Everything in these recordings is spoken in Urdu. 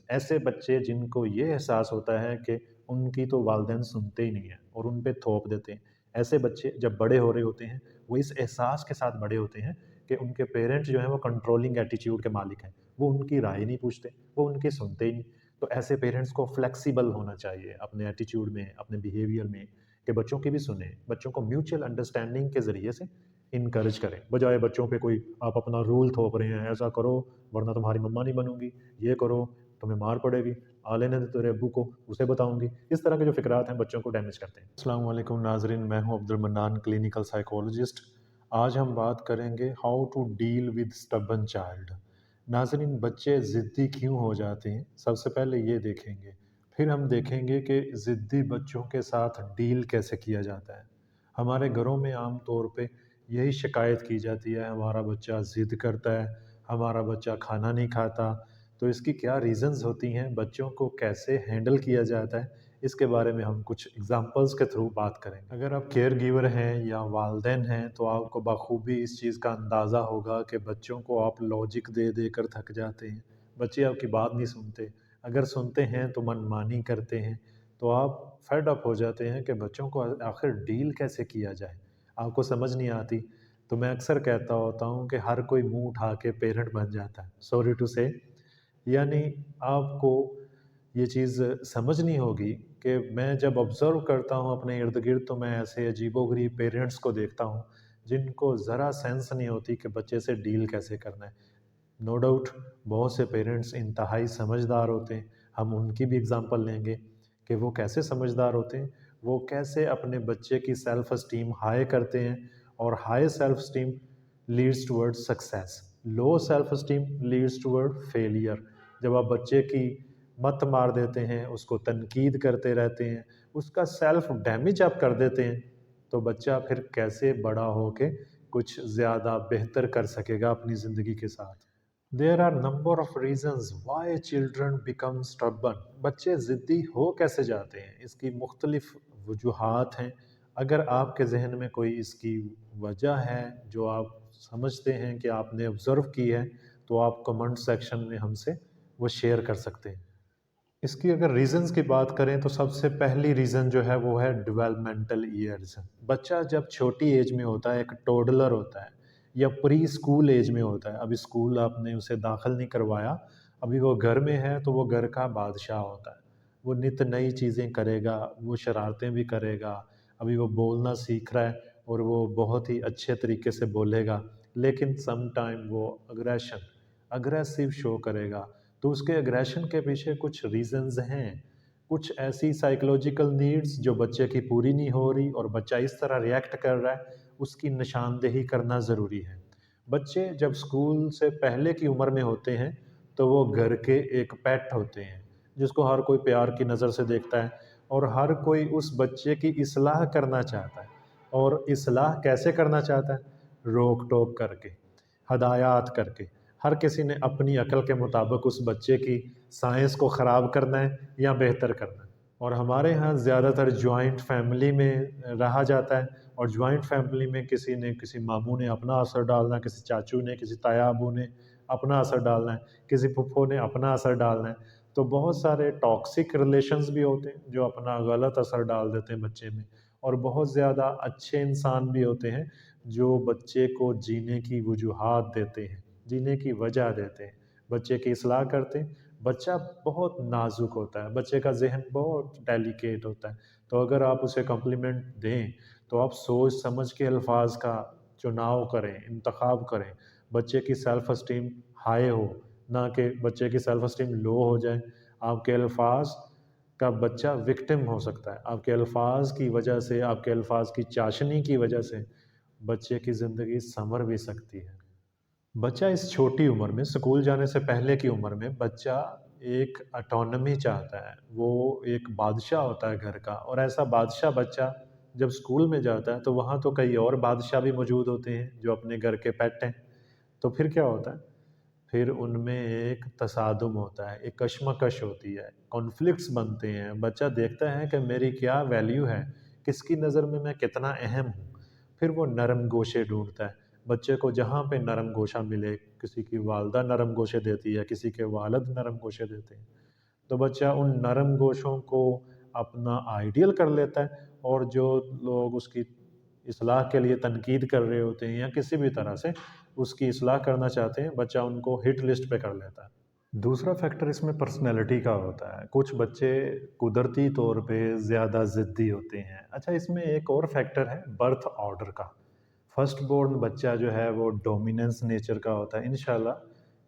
ایسے بچے جن کو یہ احساس ہوتا ہے کہ ان کی تو والدین سنتے ہی نہیں ہیں اور ان پہ تھوپ دیتے ہیں، ایسے بچے جب بڑے ہو رہے ہوتے ہیں وہ اس احساس کے ساتھ بڑے ہوتے ہیں کہ ان کے پیرنٹس جو ہیں وہ کنٹرولنگ ایٹیٹیوڈ کے مالک ہیں، وہ ان کی رائے نہیں پوچھتے، وہ ان کی سنتے ہی نہیں۔ تو ایسے پیرنٹس کو فلیکسیبل ہونا چاہیے اپنے ایٹیٹیوڈ میں، اپنے بیہیویئر میں، کہ بچوں کی بھی سنیں، بچوں کو میوچل انڈرسٹینڈنگ کے ذریعے سے انکریج کریں، بجائے بچوں پہ کوئی آپ اپنا رول تھوپ رہے ہیں، ایسا کرو ورنہ تمہاری مما نہیں بنوں گی، یہ کرو تمہیں مار پڑے گی، آ لینے دے تیرے ابو کو اسے بتاؤں گی۔ اس طرح کے جو فکرات ہیں بچوں کو ڈیمیج کرتے ہیں۔ السلام علیکم ناظرین، میں ہوں عبد المنان، کلینکل سائیکولوجسٹ۔ آج ہم بات کریں گے how to deal with stubborn child. ناظرین، بچے ضدی کیوں ہو جاتے ہیں، سب سے پہلے یہ دیکھیں گے، پھر ہم دیکھیں گے کہ ضدی بچوں کے ساتھ ڈیل کیسے کیا جاتا ہے۔ ہمارے گھروں میں عام طور پہ یہی شکایت کی جاتی ہے، ہمارا بچہ ضد کرتا ہے، ہمارا بچہ کھانا نہیں کھاتا۔ تو اس کی کیا ریزنز ہوتی ہیں، بچوں کو کیسے ہینڈل کیا جاتا ہے، اس کے بارے میں ہم کچھ اگزامپلس کے تھرو بات کریں گے۔ اگر آپ کیئر گیور ہیں یا والدین ہیں تو آپ کو بخوبی اس چیز کا اندازہ ہوگا کہ بچوں کو آپ لاجک دے دے کر تھک جاتے ہیں، بچے آپ کی بات نہیں سنتے، اگر سنتے ہیں تو من مانی کرتے ہیں، تو آپ فیڈ اپ ہو جاتے ہیں کہ بچوں کو آخر ڈیل کیسے کیا جائے، آپ کو سمجھ نہیں آتی۔ تو میں اکثر کہتا ہوتا ہوں کہ ہر کوئی منہ اٹھا کے پیرنٹ بن جاتا ہے، سوری ٹو سے، یعنی آپ کو یہ چیز سمجھنی ہوگی کہ میں جب آبزرو کرتا ہوں اپنے ارد گرد تو میں ایسے عجیب و غریب پیرنٹس کو دیکھتا ہوں جن کو ذرا سینس نہیں ہوتی کہ بچے سے ڈیل کیسے کرنا ہے۔ نو ڈاؤٹ بہت سے پیرنٹس انتہائی سمجھدار ہوتے ہیں، ہم ان کی بھی اگزامپل لیں گے کہ وہ کیسے سمجھدار ہوتے ہیں، وہ کیسے اپنے بچے کی سیلف اسٹیم ہائی کرتے ہیں، اور high self esteem leads toward success, low self esteem leads toward failure. جب آپ بچے کی مت مار دیتے ہیں، اس کو تنقید کرتے رہتے ہیں، اس کا سیلف ڈیمیج آپ کر دیتے ہیں، تو بچہ پھر کیسے بڑا ہو کے کچھ زیادہ بہتر کر سکے گا اپنی زندگی کے ساتھ۔ There are number of reasons why children become stubborn۔ بچے ضدی ہو کیسے جاتے ہیں، اس کی مختلف وجوہات ہیں۔ اگر آپ کے ذہن میں کوئی اس کی وجہ ہے جو آپ سمجھتے ہیں کہ آپ نے آبزرو کی ہے تو آپ کمنٹ سیکشن میں ہم سے وہ شیئر کر سکتے ہیں۔ اس کی اگر ریزنز کی بات کریں تو سب سے پہلی ریزن جو ہے وہ ہے ڈیولپمنٹل ایئرز۔ بچہ جب چھوٹی ایج میں ہوتا ہے، ایک ٹوڈلر ہوتا ہے یا پری اسکول ایج میں ہوتا ہے، ابھی اسکول آپ نے اسے داخل نہیں کروایا، ابھی وہ گھر میں ہے، تو وہ گھر کا بادشاہ ہوتا ہے، وہ نت نئی چیزیں کرے گا، وہ شرارتیں بھی کرے گا، ابھی وہ بولنا سیکھ رہا ہے اور وہ بہت ہی اچھے طریقے سے بولے گا، لیکن سم ٹائم وہ اگریسو شو کرے گا۔ تو اس کے اگریشن کے پیچھے کچھ ریزنز ہیں، کچھ ایسی سائیکولوجیکل نیڈز جو بچے کی پوری نہیں ہو رہی اور بچہ اس طرح ریئیکٹ کر رہا ہے، اس کی نشاندہی کرنا ضروری ہے۔ بچے جب اسکول سے پہلے کی عمر میں ہوتے ہیں تو وہ گھر کے ایک پیٹ ہوتے ہیں جس کو ہر کوئی پیار کی نظر سے دیکھتا ہے، اور ہر کوئی اس بچے کی اصلاح کرنا چاہتا ہے، اور اصلاح کیسے کرنا چاہتا ہے؟ روک ٹوک کر کے، ہدایات کر کے۔ ہر کسی نے اپنی عقل کے مطابق اس بچے کی سائنس کو خراب کرنا ہے یا بہتر کرنا ہے۔ اور ہمارے ہاں زیادہ تر جوائنٹ فیملی میں رہا جاتا ہے، اور جوائنٹ فیملی میں کسی ماموں نے اپنا اثر ڈالنا ہے، کسی چاچو نے، کسی تایا ابو نے اپنا اثر ڈالنا ہے، کسی پھپھو نے اپنا اثر ڈالنا ہے۔ تو بہت سارے ٹاکسک ریلیشنز بھی ہوتے ہیں جو اپنا غلط اثر ڈال دیتے ہیں بچے میں، اور بہت زیادہ اچھے انسان بھی ہوتے ہیں جو بچے کو جینے کی وجوہات دیتے ہیں، جینے کی وجہ دیتے ہیں، بچے کی اصلاح کرتے ہیں۔ بچہ بہت نازک ہوتا ہے، بچے کا ذہن بہت ڈیلیکیٹ ہوتا ہے، تو اگر آپ اسے کمپلیمنٹ دیں تو آپ سوچ سمجھ کے الفاظ کا چناؤ کریں، انتخاب کریں، بچے کی سیلف اسٹیم ہائی ہو، نہ کہ بچے کی سیلف اسٹیم لو ہو جائے۔ آپ کے الفاظ کا بچہ وکٹم ہو سکتا ہے، آپ کے الفاظ کی وجہ سے، آپ کے الفاظ کی چاشنی کی وجہ سے بچے کی زندگی سنور بھی سکتی ہے۔ بچہ اس چھوٹی عمر میں، سکول جانے سے پہلے کی عمر میں، بچہ ایک اٹانومی چاہتا ہے، وہ ایک بادشاہ ہوتا ہے گھر کا، اور ایسا بادشاہ بچہ جب سکول میں جاتا ہے تو وہاں تو کئی اور بادشاہ بھی موجود ہوتے ہیں جو اپنے گھر کے پیٹ ہیں، تو پھر کیا ہوتا ہے؟ پھر ان میں ایک تصادم ہوتا ہے، ایک کشمکش ہوتی ہے، کانفلکٹس بنتے ہیں، بچہ دیکھتا ہے کہ میری کیا ویلیو ہے، کس کی نظر میں کتنا اہم ہوں، پھر وہ نرم گوشے ڈھونڈتا ہے۔ بچے کو جہاں پہ نرم گوشہ ملے، کسی کی والدہ نرم گوشے دیتی ہے، کسی کے والد نرم گوشے دیتے ہیں، تو بچہ ان نرم گوشوں کو اپنا آئیڈیل کر لیتا ہے، اور جو لوگ اس کی اصلاح کے لیے تنقید کر رہے ہوتے ہیں یا کسی بھی طرح سے اس کی اصلاح کرنا چاہتے ہیں، بچہ ان کو ہٹ لسٹ پہ کر لیتا ہے۔ دوسرا فیکٹر اس میں پرسنالٹی کا ہوتا ہے، کچھ بچے قدرتی طور پہ زیادہ ضدی ہوتے ہیں۔ اچھا، اس میں ایک اور فیکٹر ہے برتھ آرڈر کا۔ فرسٹ بورن بچہ جو ہے وہ ڈومیننس نیچر کا ہوتا ہے۔ انشاءاللہ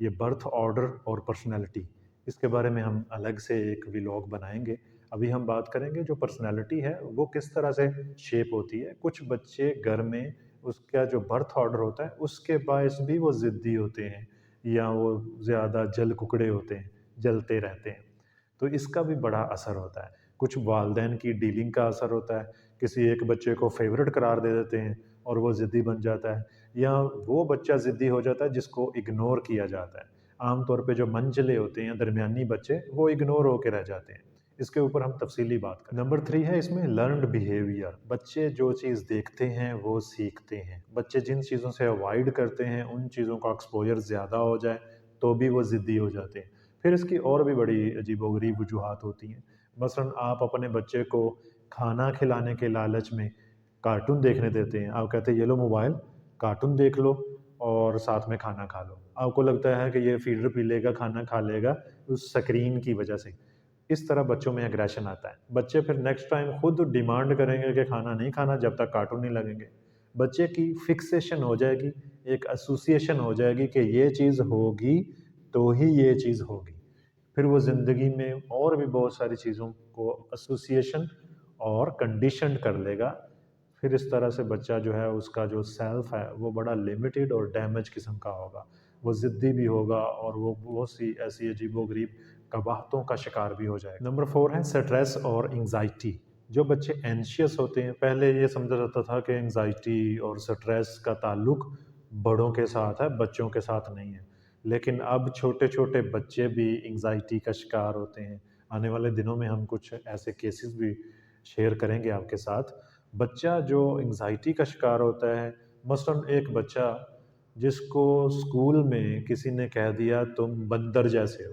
یہ برتھ آرڈر اور پرسنالٹی، اس کے بارے میں ہم الگ سے ایک ویلاگ بنائیں گے۔ ابھی ہم بات کریں گے جو پرسنالٹی ہے وہ کس طرح سے شیپ ہوتی ہے۔ کچھ بچے گھر میں اس کا جو برتھ آرڈر ہوتا ہے اس کے باعث بھی وہ ضدی ہوتے ہیں، یا وہ زیادہ جل ککڑے ہوتے ہیں، جلتے رہتے ہیں، تو اس کا بھی بڑا اثر ہوتا ہے۔ کچھ والدین کی ڈیلنگ کا اثر ہوتا ہے، کسی ایک بچے کو فیورٹ قرار دے دیتے ہیں اور وہ ضدی بن جاتا ہے، یا وہ بچہ ضدی ہو جاتا ہے جس کو اگنور کیا جاتا ہے۔ عام طور پہ جو منجلے ہوتے ہیں، درمیانی بچے، وہ اگنور ہو کے رہ جاتے ہیں۔ اس کے اوپر ہم تفصیلی بات کریں۔ نمبر 3 ہے اس میں لرنڈ بیہیویئر۔ بچے جو چیز دیکھتے ہیں وہ سیکھتے ہیں۔ بچے جن چیزوں سے اوائڈ کرتے ہیں ان چیزوں کا ایکسپوجر زیادہ ہو جائے تو بھی وہ ضدی ہو جاتے ہیں۔ پھر اس کی اور بھی بڑی عجیب و غریب وجوہات ہوتی ہیں۔ مثلاً آپ اپنے بچے کو کھانا کھلانے کے لالچ میں کارٹون دیکھنے دیتے ہیں، آپ کہتے ہیں یہ لو موبائل، کارٹون دیکھ لو اور ساتھ میں کھانا کھا لو۔ آپ کو لگتا ہے کہ یہ فیڈر پی لے گا، کھانا کھا لے گا اس سکرین کی وجہ سے۔ اس طرح بچوں میں اگریشن آتا ہے۔ بچے پھر نیکسٹ ٹائم خود ڈیمانڈ کریں گے کہ کھانا نہیں کھانا جب تک کارٹون نہیں لگیں گے۔ بچے کی فکسیشن ہو جائے گی، ایک ایسوسیشن ہو جائے گی کہ یہ چیز ہوگی تو ہی یہ چیز ہوگی۔ پھر وہ زندگی میں اور بھی بہت ساری چیزوں کو ایسوسیشن اور کنڈیشنڈ کر لے گا۔ پھر اس طرح سے بچہ جو ہے اس کا جو سیلف ہے وہ بڑا لیمیٹڈ اور ڈیمیج قسم کا ہوگا، وہ ضدی بھی ہوگا اور وہ بہت سی ایسی عجیب و غریب قباحتوں کا شکار بھی ہو جائے گا۔ نمبر 4 ہے سٹریس اور انگزائٹی۔ جو بچے اینشیس ہوتے ہیں، پہلے یہ سمجھا جاتا تھا کہ انگزائٹی اور سٹریس کا تعلق بڑوں کے ساتھ ہے، بچوں کے ساتھ نہیں ہے، لیکن اب چھوٹے چھوٹے بچے بھی انگزائٹی کا شکار ہوتے ہیں۔ آنے والے دنوں میں ہم کچھ ایسے کیسز بھی شیئر کریں گے آپ کے ساتھ۔ بچہ جو انگزائٹی کا شکار ہوتا ہے، مثلاً ایک بچہ جس کو اسکول میں کسی نے کہہ دیا تم بندر جیسے ہو،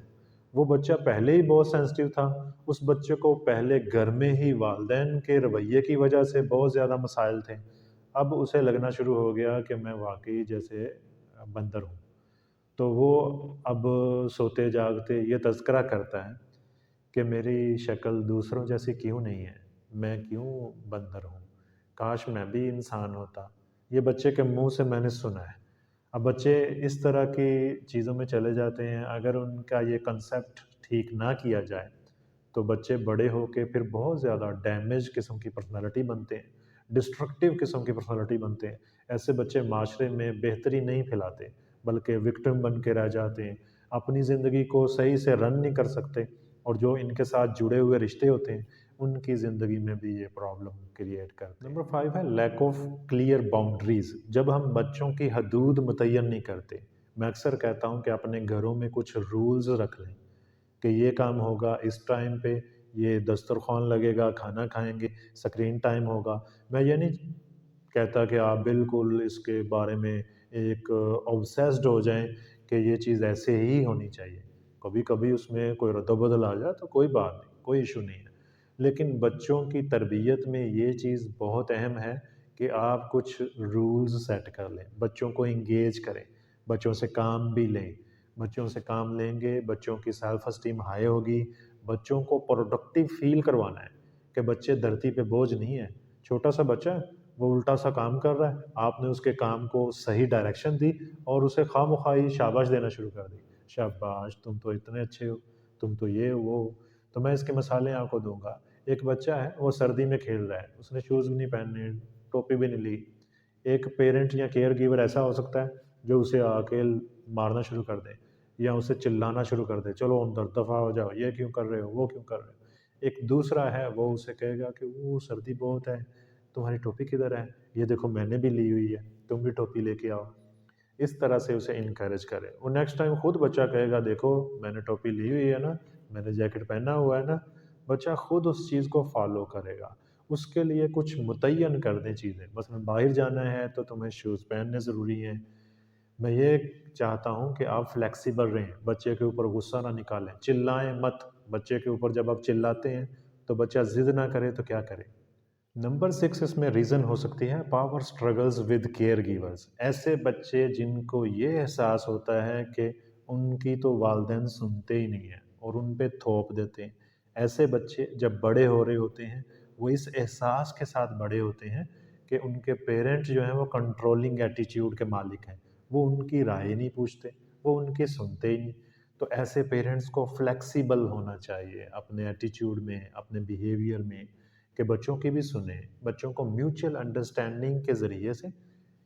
وہ بچہ پہلے ہی بہت سینسٹیو تھا، اس بچے کو پہلے گھر میں ہی والدین کے رویے کی وجہ سے بہت زیادہ مسائل تھے، اب اسے لگنا شروع ہو گیا کہ میں واقعی جیسے بندر ہوں، تو وہ اب سوتے جاگتے یہ تذکرہ کرتا ہے کہ میری شکل دوسروں جیسی کیوں نہیں ہے، میں کیوں بندر ہوں، کاش میں بھی انسان ہوتا۔ یہ بچے کے منہ سے میں نے سنا ہے۔ اب بچے اس طرح کی چیزوں میں چلے جاتے ہیں، اگر ان کا یہ کنسیپٹ ٹھیک نہ کیا جائے تو بچے بڑے ہو کے پھر بہت زیادہ ڈیمیج قسم کی پرسنالٹی بنتے ہیں، ڈسٹرکٹیو قسم کی پرسنالٹی بنتے ہیں۔ ایسے بچے معاشرے میں بہتری نہیں پھیلاتے بلکہ وکٹم بن کے رہ جاتے ہیں، اپنی زندگی کو صحیح سے رن نہیں کر سکتے، اور جو ان کے ساتھ جڑے ہوئے رشتے ہوتے ہیں ان کی زندگی میں بھی یہ پرابلم کریٹ کرتے ہیں۔ نمبر 5 ہے لیک آف کلیئر باؤنڈریز۔ جب ہم بچوں کی حدود متعین نہیں کرتے، میں اکثر کہتا ہوں کہ اپنے گھروں میں کچھ رولز رکھ لیں کہ یہ کام ہوگا اس ٹائم پہ، یہ دسترخوان لگے گا، کھانا کھائیں گے، اسکرین ٹائم ہوگا۔ میں یہ نہیں کہتا کہ آپ بالکل اس کے بارے میں ایک اوبسیسڈ ہو جائیں کہ یہ چیز ایسے ہی ہونی چاہیے، کبھی کبھی اس میں کوئی رد و بدل آ جائے تو کوئی بات نہیں، کوئی ایشو نہیں ہے، لیکن بچوں کی تربیت میں یہ چیز بہت اہم ہے کہ آپ کچھ رولز سیٹ کر لیں، بچوں کو انگیج کریں، بچوں سے کام بھی لیں۔ بچوں سے کام لیں گے، بچوں کی سیلف اسٹیم ہائی ہوگی، بچوں کو پروڈکٹیو فیل کروانا ہے کہ بچے دھرتی پہ بوجھ نہیں ہے۔ چھوٹا سا بچہ ہے، وہ الٹا سا کام کر رہا ہے، آپ نے اس کے کام کو صحیح ڈائریکشن دی اور اسے خواہ مخواہ شاباش دینا شروع کر دی، شاباش تم تو اتنے اچھے ہو، تم تو یہ وہ۔ تو میں اس کی مثالیں آپ کو دوں گا۔ ایک بچہ ہے، وہ سردی میں کھیل رہا ہے، اس نے شوز بھی نہیں پہننے، ٹوپی بھی نہیں لی۔ ایک پیرنٹ یا کیئر گیور ایسا ہو سکتا ہے جو اسے آ کے مارنا شروع کر دے یا اسے چلانا شروع کر دے، چلو اندر دفعہ ہو جاؤ، یہ کیوں کر رہے ہو، وہ کیوں کر رہے ہو۔ ایک دوسرا ہے، وہ اسے کہے گا کہ وہ سردی بہت ہے، تمہاری ٹوپی کدھر ہے، یہ دیکھو میں نے بھی لی ہوئی ہے، تم بھی ٹوپی لے کے آؤ۔ اس طرح سے اسے انکریج کرے، وہ نیکسٹ ٹائم خود بچہ کہے گا دیکھو میں نے ٹوپی لی ہوئی ہے نا، میں نے جیکٹ پہنا ہوا ہے نا، بچہ خود اس چیز کو فالو کرے گا۔ اس کے لیے کچھ متعین کر دیں چیزیں، مثلا باہر جانا ہے تو تمہیں شوز پہننے ضروری ہیں۔ میں یہ چاہتا ہوں کہ آپ فلیکسیبل رہیں، بچے کے اوپر غصہ نہ نکالیں، چلائیں مت بچے کے اوپر جب آپ چلاتے ہیں تو بچہ ضد نہ کرے تو کیا کرے؟ نمبر 6 اس میں ریزن ہو سکتی ہے power struggles with care givers. ایسے بچے جن کو یہ احساس ہوتا ہے کہ ان کی تو والدین سنتے ہی نہیں ہیں اور ان پہ تھوپ دیتے ہیں۔ ایسے بچے جب بڑے ہو رہے ہوتے ہیں وہ اس احساس کے ساتھ بڑے ہوتے ہیں کہ ان کے پیرنٹ جو ہیں وہ کنٹرولنگ ایٹیٹیوڈ کے مالک ہیں، وہ ان کی رائے نہیں پوچھتے، وہ ان کی سنتے ہی نہیں۔ تو ایسے پیرنٹس کو فلیکسیبل ہونا چاہیے اپنے ایٹیٹیوڈ میں، اپنے بیہیویئر میں، کہ بچوں کی بھی سنیں، بچوں کو میوچل انڈرسٹینڈنگ کے ذریعے سے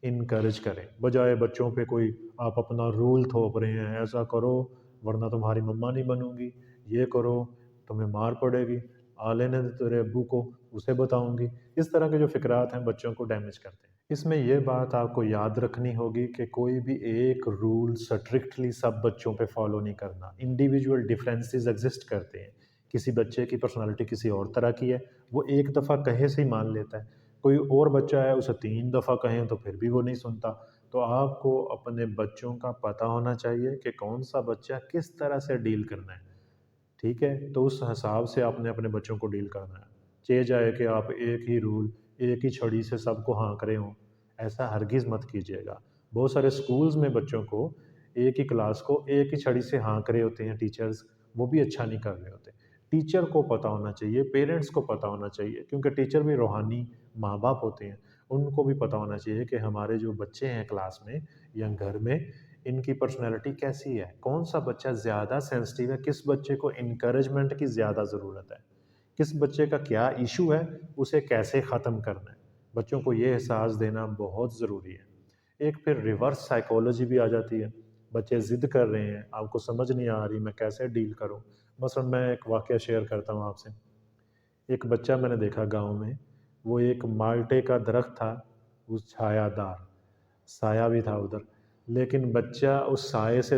انکریج کریں، بجائے بچوں پہ کوئی آپ اپنا رول تھوپ رہے ہیں، ایسا کرو ورنہ تمہاری مما نہیں بنوں گی، یہ کرو تمہیں مار پڑے گی، آ لینے دے تیرے ابو کو، اسے بتاؤں گی۔ اس طرح کے جو فکرات ہیں بچوں کو ڈیمیج کرتے ہیں۔ اس میں یہ بات آپ کو یاد رکھنی ہوگی کہ کوئی بھی ایک رول سٹرکٹلی سب بچوں پہ فالو نہیں کرنا، انڈیویجول ڈیفرینسز ایگزسٹ کرتے ہیں۔ کسی بچے کی پرسنالٹی کسی اور طرح کی ہے، وہ ایک دفعہ کہے سے ہی مان لیتا ہے، کوئی اور بچہ ہے اسے 3 دفعہ کہیں تو پھر بھی وہ نہیں سنتا۔ تو آپ کو اپنے بچوں کا پتہ ہونا چاہیے کہ کون سا بچہ کس طرح سے ڈیل کرنا ہے، ٹھیک ہے؟ تو اس حساب سے آپ نے اپنے بچوں کو ڈیل کرنا ہے۔ چہ جائے کہ آپ ایک ہی رول، ایک ہی چھڑی سے سب کو ہانک رہے ہوں، ایسا ہرگز مت کیجیے گا۔ بہت سارے سکولز میں بچوں کو ایک ہی کلاس کو ایک ہی چھڑی سے ہانک رہے ہوتے ہیں ٹیچرز، وہ بھی اچھا نہیں کر رہے ہوتے۔ ٹیچر کو پتہ ہونا چاہیے، پیرنٹس کو پتہ ہونا چاہیے، کیونکہ ٹیچر بھی روحانی ماں باپ ہوتے ہیں، ان کو بھی پتہ ہونا چاہیے کہ ہمارے جو بچے ہیں کلاس میں یا گھر میں، ان کی پرسنالٹی کیسی ہے، کون سا بچہ زیادہ سینسٹیو ہے، کس بچے کو انکریجمنٹ کی زیادہ ضرورت ہے، کس بچے کا کیا ایشو ہے، اسے کیسے ختم کرنا ہے۔ بچوں کو یہ احساس دینا بہت ضروری ہے۔ ایک پھر ریورس سائیکولوجی بھی آ جاتی ہے، بچے ضد کر رہے ہیں، آپ کو سمجھ نہیں آ رہی میں کیسے ڈیل کروں۔ مثلا میں ایک واقعہ شیئر کرتا ہوں آپ سے۔ ایک بچہ میں نے دیکھا گاؤں میں، وہ ایک مالٹے کا درخت تھا، وہ چھایا دار، سایہ بھی تھا ادھر، لیکن بچہ اس سائے سے